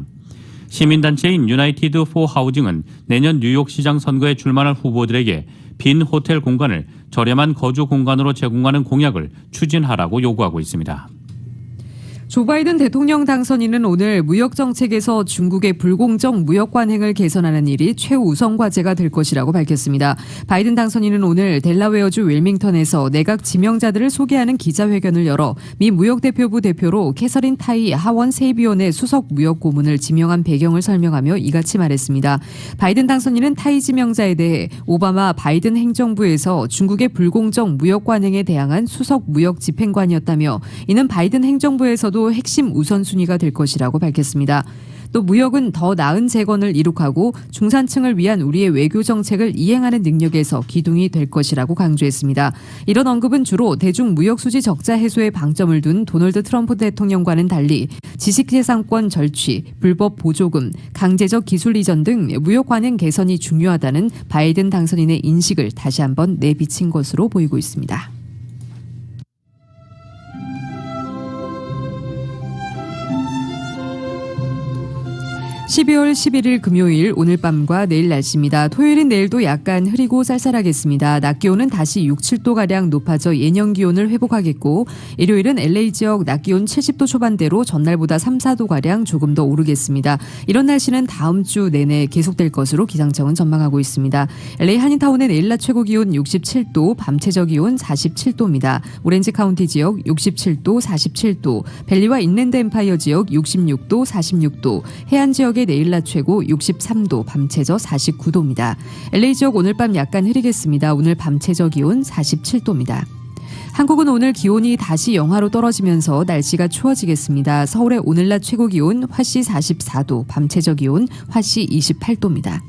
시민단체인 유나이티드 포 하우징은 내년 뉴욕시장 선거에 출마할 후보들에게 빈 호텔 공간을 저렴한 거주 공간으로 제공하는 공약을 추진하라고 요구하고 있습니다. 조 바이든 대통령 당선인은 오늘 무역 정책에서 중국의 불공정 무역 관행을 개선하는 일이 최우선 과제가 될 것이라고 밝혔습니다. 바이든 당선인은 오늘 델라웨어주 웰밍턴에서 내각 지명자들을 소개하는 기자회견을 열어 미 무역대표부 대표로 캐서린 타이 하원 세입위원회 수석 무역 고문을 지명한 배경을 설명하며 이같이 말했습니다. 바이든 당선인은 타이 지명자에 대해 오바마 바이든 행정부에서 중국의 불공정 무역 관행에 대항한 수석 무역 집행관이었다며 이는 바이든 행정부에서도 핵심 우선순위가 될 것이라고 밝혔습니다. 또 무역은 더 나은 재건을 이룩하고 중산층을 위한 우리의 외교 정책을 이행하는 능력에서 기둥이 될 것이라고 강조했습니다. 이런 언급은 주로 대중 무역 수지 적자 해소에 방점을 둔 도널드 트럼프 대통령과는 달리 지식재산권 절취, 불법 보조금, 강제적 기술 이전 등 무역 관행 개선이 중요하다는 바이든 당선인의 인식을 다시 한번 내비친 것으로 보이고 있습니다. 12월 11일 금요일 오늘 밤과 내일 날씨입니다. 토요일인 내일도 약간 흐리고 쌀쌀하겠습니다. 낮 기온은 다시 6, 7도가량 높아져 예년 기온을 회복하겠고 일요일은 LA 지역 낮 기온 70도 초반대로 전날보다 3, 4도가량 조금 더 오르겠습니다. 이런 날씨는 다음 주 내내 계속될 것으로 기상청은 전망하고 있습니다. LA 한인타운의 내일 낮 최고 기온 67도, 밤 최저 기온 47도입니다. 오렌지 카운티 지역 67도, 47도, 벨리와 인랜드 엠파이어 지역 66도, 46도, 해안 지역의 내일 낮 최고 63도, 밤 최저 49도입니다. LA 지역 오늘 밤 약간 흐리겠습니다. 오늘 밤 최저 기온 47도입니다. 한국은 오늘 기온이 다시 영하로 떨어지면서 날씨가 추워지겠습니다. 서울의 오늘 낮 최고 기온 화씨 44도, 밤 최저 기온 화씨 28도입니다.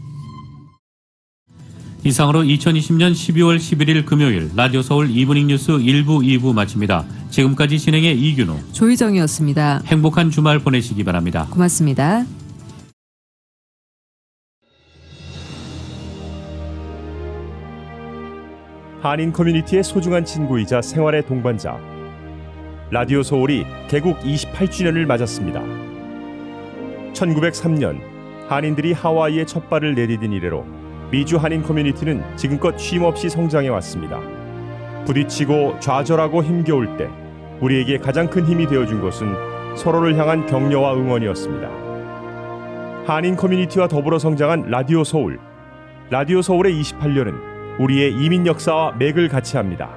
이상으로 2020년 12월 11일 금요일 라디오 서울 이브닝 뉴스 1부, 2부 마칩니다. 지금까지 진행의 이균호, 조희정이었습니다. 행복한 주말 보내시기 바랍니다. 고맙습니다. 한인 커뮤니티의 소중한 친구이자 생활의 동반자 라디오 서울이 개국 28주년을 맞았습니다. 1903년 한인들이 하와이에 첫 발을 내디딘 이래로 미주 한인 커뮤니티는 지금껏 쉼없이 성장해 왔습니다. 부딪히고 좌절하고 힘겨울 때 우리에게 가장 큰 힘이 되어준 것은 서로를 향한 격려와 응원이었습니다. 한인 커뮤니티와 더불어 성장한 라디오 서울. 라디오 서울의 28년은 우리의 이민 역사와 맥을 같이 합니다.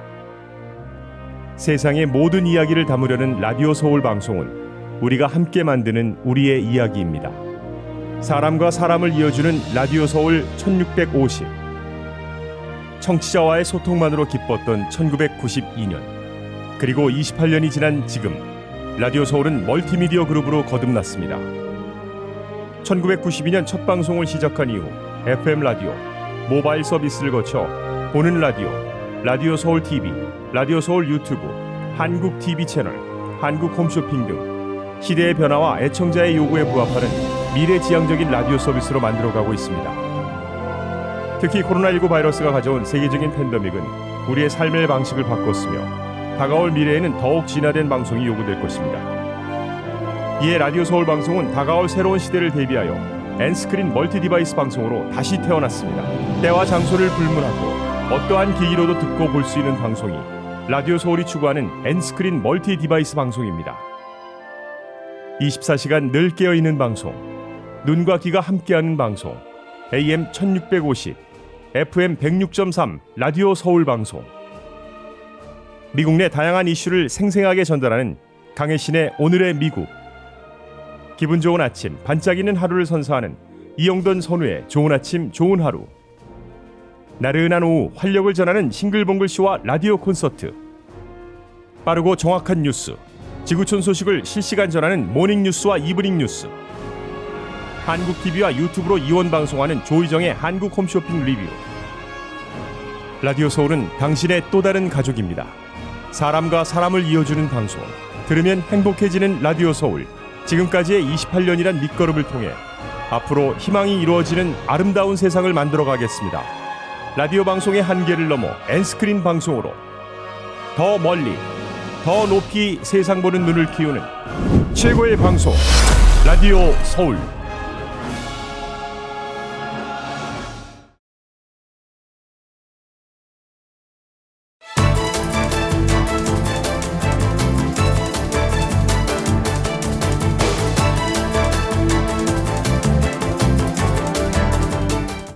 세상의 모든 이야기를 담으려는 라디오 서울 방송은 우리가 함께 만드는 우리의 이야기입니다. 사람과 사람을 이어주는 라디오 서울 1650. 청취자와의 소통만으로 기뻤던 1992년. 그리고 28년이 지난 지금 라디오 서울은 멀티미디어 그룹으로 거듭났습니다. 1992년 첫 방송을 시작한 이후 FM 라디오, 모바일 서비스를 거쳐 보는 라디오, 라디오 서울 TV, 라디오 서울 유튜브, 한국 TV 채널, 한국 홈쇼핑 등 시대의 변화와 애청자의 요구에 부합하는 미래지향적인 라디오 서비스로 만들어가고 있습니다. 특히 코로나19 바이러스가 가져온 세계적인 팬데믹은 우리의 삶의 방식을 바꿨으며 다가올 미래에는 더욱 진화된 방송이 요구될 것입니다. 이에 라디오 서울 방송은 다가올 새로운 시대를 대비하여 N스크린 멀티 디바이스 방송으로 다시 태어났습니다. 때와 장소를 불문하고 어떠한 기기로도 듣고 볼 수 있는 방송이 라디오 서울이 추구하는 N스크린 멀티 디바이스 방송입니다. 24시간 늘 깨어있는 방송, 눈과 귀가 함께하는 방송, AM 1650, FM 106.3 라디오 서울 방송. 미국 내 다양한 이슈를 생생하게 전달하는 강혜신의 오늘의 미국. 기분 좋은 아침, 반짝이는 하루를 선사하는 이영돈 선우의 좋은 아침, 좋은 하루. 나른한 오후 활력을 전하는 싱글벙글쇼와 라디오 콘서트. 빠르고 정확한 뉴스, 지구촌 소식을 실시간 전하는 모닝뉴스와 이브닝 뉴스. 한국 TV와 유튜브로 이원 방송하는 조희정의 한국 홈쇼핑 리뷰. 라디오 서울은 당신의 또 다른 가족입니다. 사람과 사람을 이어주는 방송, 들으면 행복해지는 라디오 서울. 지금까지의 28년이란 밑거름을 통해 앞으로 희망이 이루어지는 아름다운 세상을 만들어 가겠습니다. 라디오 방송의 한계를 넘어 N스크린 방송으로 더 멀리, 더 높이 세상 보는 눈을 키우는 최고의 방송 라디오 서울.